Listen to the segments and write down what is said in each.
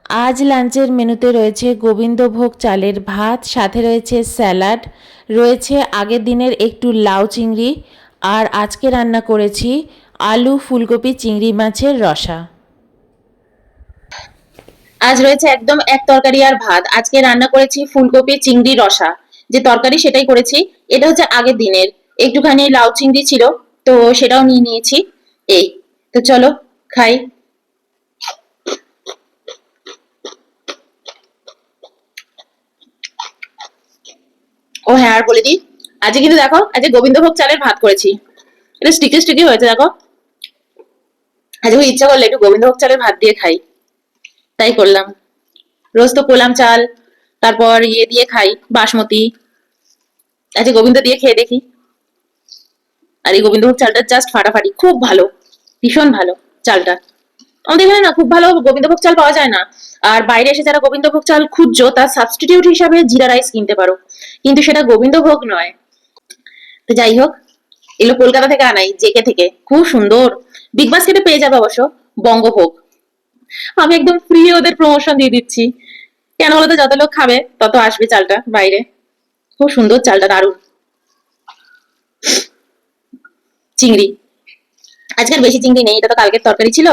আজ লাঞ্চের মেনুতে রয়েছে গোবিন্দভোগ চালের ভাত, সাথে রয়েছে স্যালাড, রয়েছে আগের দিনের একটু লাউ চিংড়ি, আর আজকে রান্না করেছি আলু ফুলকপি চিংড়ি মাছের রসা। আজ রয়েছে একদম এক তরকারি আর ভাত। আজকে রান্না করেছি ফুলকপি চিংড়ি রসা, যে তরকারি সেটাই করেছি। এটা হচ্ছে আগের দিনের, একটুখানি লাউ চিংড়ি ছিল, তো সেটাও নিয়ে নিয়েছি। এই, তো চলো খাই। ও হ্যাঁ, আর বলে দিই, আজকে কিন্তু দেখো, আজকে গোবিন্দভোগ চালের ভাত করেছি। এটা স্টিকি স্টিকি হয়েছে দেখো। আজকে ইচ্ছা করলে একটু গোবিন্দভোগ চালের ভাত দিয়ে খাই, তাই করলাম। রোজ তো পোলাম চাল, তারপর ইয়ে দিয়ে খাই বাসমতি, আজকে গোবিন্দ দিয়ে খেয়ে দেখি। আর এই গোবিন্দভোগ চালটা জাস্ট ফাটাফাটি, খুব ভালো, ভীষণ ভালো চালটা। আমাদের এখানে না খুব ভালো গোবিন্দভোগ চাল পাওয়া যায় না। আর বাইরে এসে যারা গোবিন্দভোগ চাল খুঁজছো, তার সাবস্টিটিউট হিসাবে জিরা রাইস কিনতে পারো, কিন্তু সেটা গোবিন্দভোগ নয়। তো যাই হোক, এগুলো কলকাতা থেকে আনাই, জেকে থেকে, খুব সুন্দর। বিগ বাস্কেটে পেয়ে যাবে অবশ্য বঙ্গভোগ। আমি একদম ফ্রি ওদের প্রমোশন দিয়ে দিচ্ছি। কেন বলতো, যত লোক খাবে তত আসবে চালটা বাইরে। খুব সুন্দর চালটা, দারুণ। চিংড়ি, আজকাল বেশি চিংড়ি নেই, এটা তো কালকের তরকারি ছিল।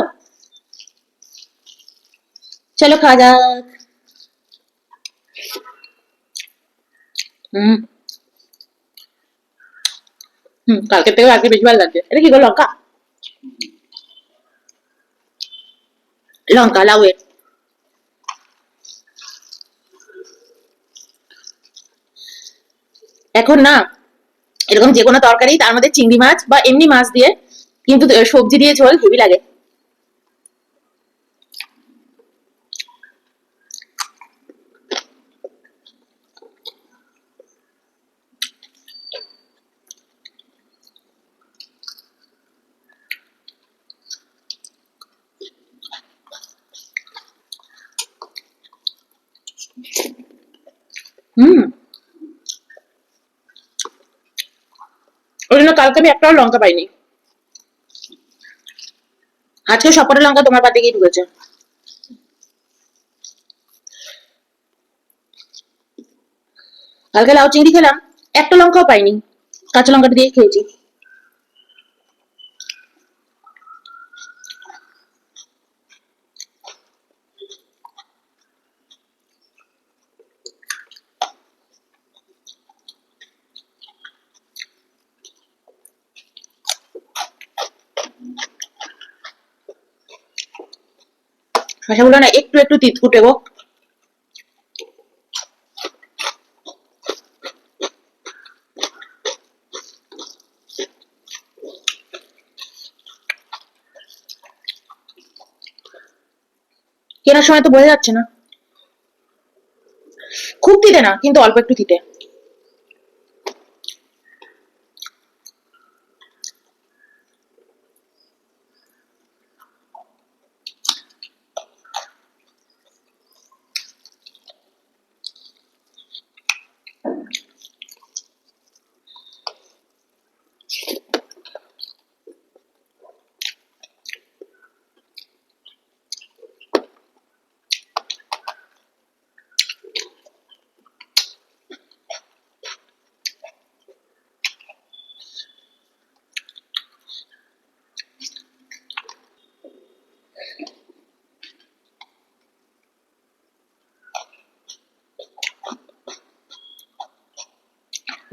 চলো খাওয়া যাক। হুম। হুম, কালকের থেকে আজকে বেশি ভালো লাগছে। এটা কি গো, লঙ্কা? লঙ্কা লাউয়ের। এখন না, এরকম যে কোনো তরকারি তার মধ্যে চিংড়ি মাছ বা এমনি মাছ দিয়ে, কিন্তু সবজি দিয়ে ঝোল হেভি লাগে। হুম। ওই জন্য কালকে আমি একটাও লঙ্কা পাইনি। আজকে সবকটা লঙ্কা তোমার পাতে গিয়ে ঢুকেছে। কালকে লাউ চিংড়ি খেলাম, একটা লঙ্কাও পাইনি, কাঁচা লঙ্কাটা দিয়ে খেয়েছি। শসাগুলো না একটু একটু তিতকুটে গো। কেনার সময় তো বোঝা যাচ্ছে না। খুব তিতে না, কিন্তু অল্প একটু তিতে।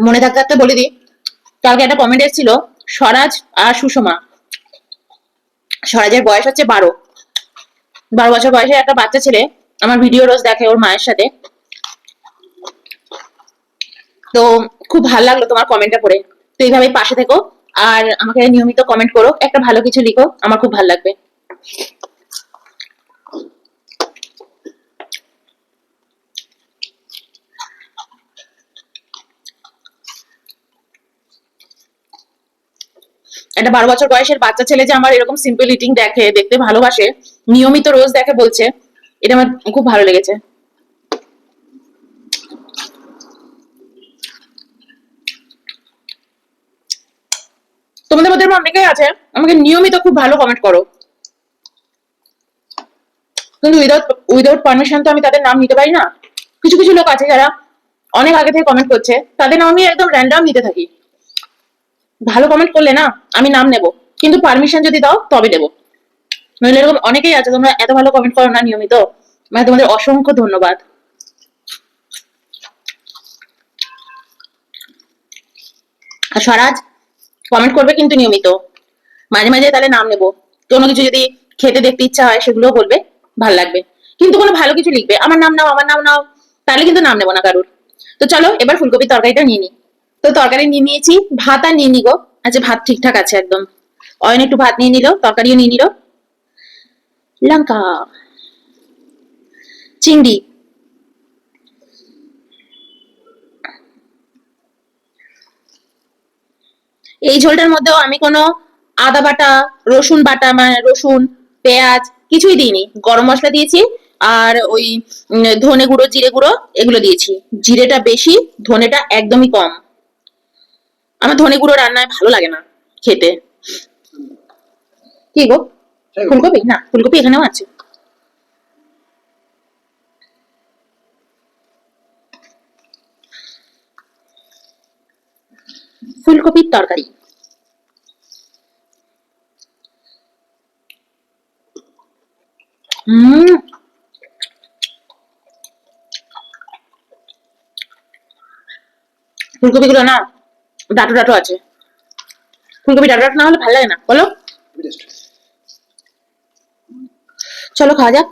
মনে থাকতে থাকতে বলে দিই, কালকে একটা কমেন্ট এসেছিল, স্বরাজ আর সুষমা। স্বরাজের বয়স হচ্ছে 12। 12 বছর বয়সে একটা বাচ্চা ছেলে আমার ভিডিও রোজ দেখে ওর মায়ের সাথে। তো খুব ভালো লাগলো তোমার কমেন্টটা পড়ে। তো এইভাবেই পাশে থেকো, আর আমাকে নিয়মিত কমেন্ট করো, একটা ভালো কিছু লিখো, আমার খুব ভালো লাগবে। একটা 12 বছর বয়সের বাচ্চা ছেলে যে আমার এরকম সিম্পল ইটিং দেখে, দেখতে ভালোবাসে, নিয়মিত রোজ দেখে বলছে, এটা আমার খুব ভালো লেগেছে। তোমাদের মধ্যে অনেকেই আছে আমাকে নিয়মিত খুব ভালো কমেন্ট করো। কিন্তু উইদাউট পারমিশন তো আমি তাদের নাম নিতে পারি না। কিছু কিছু লোক আছে যারা অনেক আগে থেকে কমেন্ট করছে, তাদের নাম আমি একদম র্যান্ডম নিতে থাকি। ভালো কমেন্ট করলে না আমি নাম নেব, কিন্তু পারমিশন যদি দাও তবে দেবো। নইলে এরকম অনেকেই আছে, তোমরা এত ভালো কমেন্ট করো না নিয়মিত, মানে তোমাদের অসংখ্য ধন্যবাদ। আর স্বরাজ কমেন্ট করবে কিন্তু নিয়মিত, মাঝে মাঝে তাহলে নাম নেবো। কোনো কিছু যদি খেতে দেখতে ইচ্ছা হয় সেগুলো বলবে, ভাল লাগবে। কিন্তু কোনো ভালো কিছু লিখবে, আমার নাম নাও আমার নাম নাও, তাহলে কিন্তু নাম নেবো না কারুর। তো চলো এবার ফুলকপির তরকারিটা নিয়ে নি। তো তরকারি নিয়ে নিয়েছি, ভাত আর নিয়ে নিগো। আচ্ছা ভাত ঠিকঠাক আছে একদম। অয়ন একটু ভাত নিয়ে নিল, তরকারিও নিয়ে নিল। লঙ্কা, চিংড়ি, এই ঝোলটার মধ্যেও আমি কোনো আদা বাটা, রসুন বাটা, মানে রসুন পেঁয়াজ কিছুই দিইনি। গরম মশলা দিয়েছি আর ওই ধনে গুঁড়ো জিরে গুঁড়ো এগুলো দিয়েছি। জিরেটা বেশি, ধনেটা একদমই কম। আমার ধনে গুঁড়ো রান্নায় ভালো লাগে না খেতে। কি গো, ফুলকপি? না, ফুলকপি এখানেও আছে। ফুলকপির তরকারি। হুম, ফুলকপি গুলো না ডাটো ডাটো আছে। ফুলকপি ডাটো ডাটো না হলে ভালো লাগে না বলো। চলো খাওয়া যাক।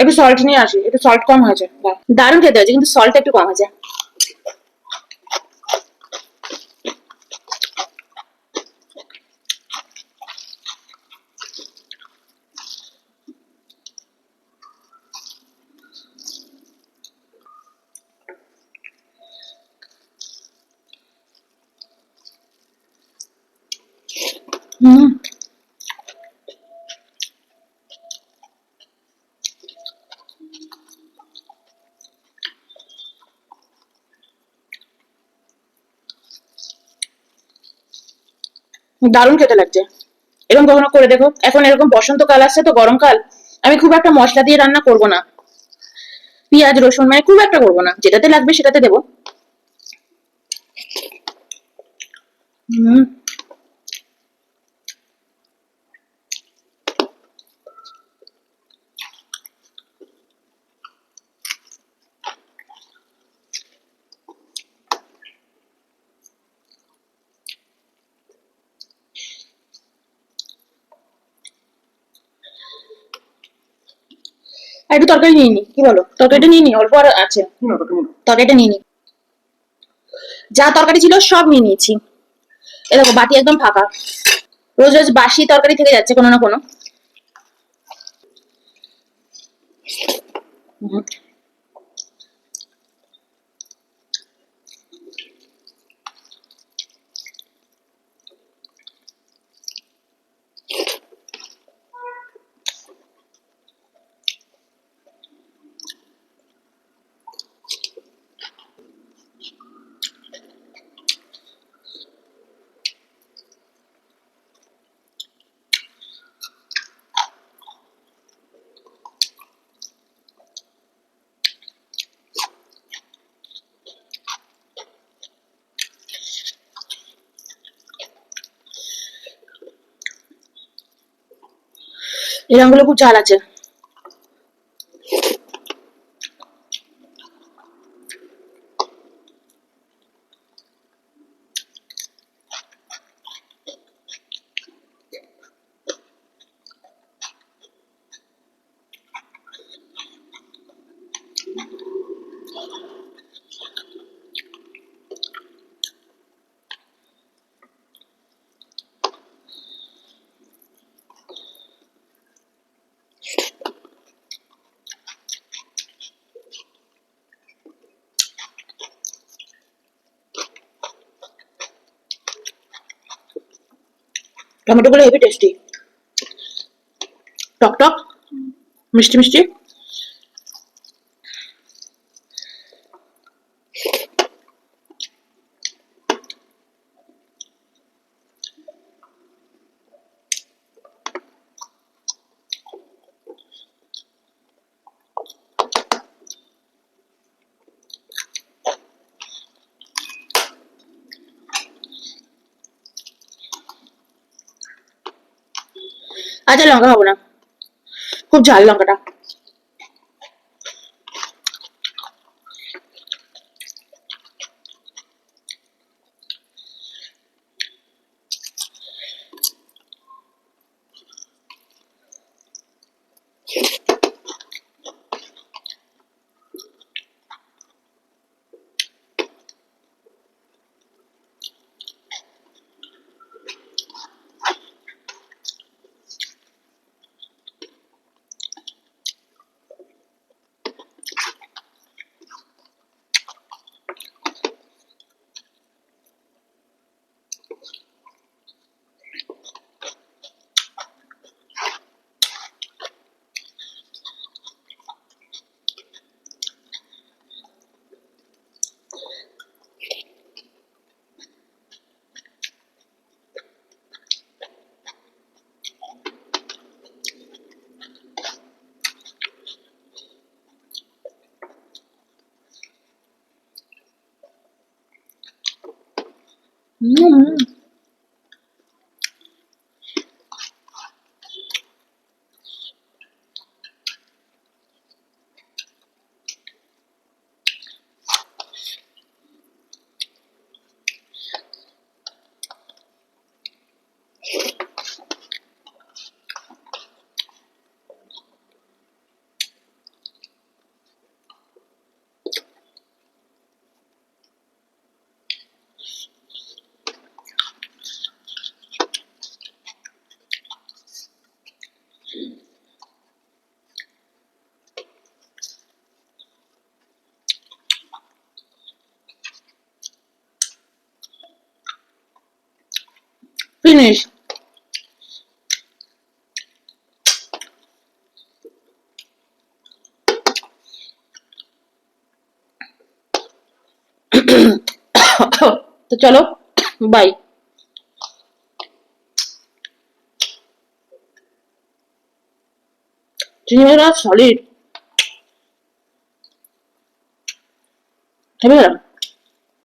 একটু সল্ট নিয়ে আসি, একটু সল্ট কম হয়েছে। দারুণ খেতে হয়েছে, কিন্তু সল্ট একটু কম হয়েছে। হুম, দারুণ খেতে লাগছে। এরকম কখনো করে দেখো। এখন এরকম বসন্তকাল আসছে তো, গরমকাল, আমি খুব একটা মশলা দিয়ে রান্না করব না। পেঁয়াজ রসুন মানে খুব একটা করবো না, যেটাতে লাগবে সেটাতে দেবো। হুম, আর একটু তরকারি নিয়ে নি, কি বলো? তরকারিটা নিয়ে নি, অল্প আর আছে। তরকারিটা নিয়ে নি, যা তরকারি ছিল সব নিয়ে নিয়েছি। এ দেখো বাটি একদম ফাঁকা। রোজ রোজ বাসি তরকারি থেকে যাচ্ছে কোনো না কোনো। হুম, এই রঙগুলো খুব ঝাল আছে। টমেটো গুলো হেভি টেস্টি, টক টক, মিষ্টি মিষ্টি। আচ্ছা লঙ্কা খাবো না, খুব ঝাল লঙ্কাটা। হুম। ফিনিশ। তো চলো, বাই। চিংড়ি মাছটা সলিড, হেভি গেলাম।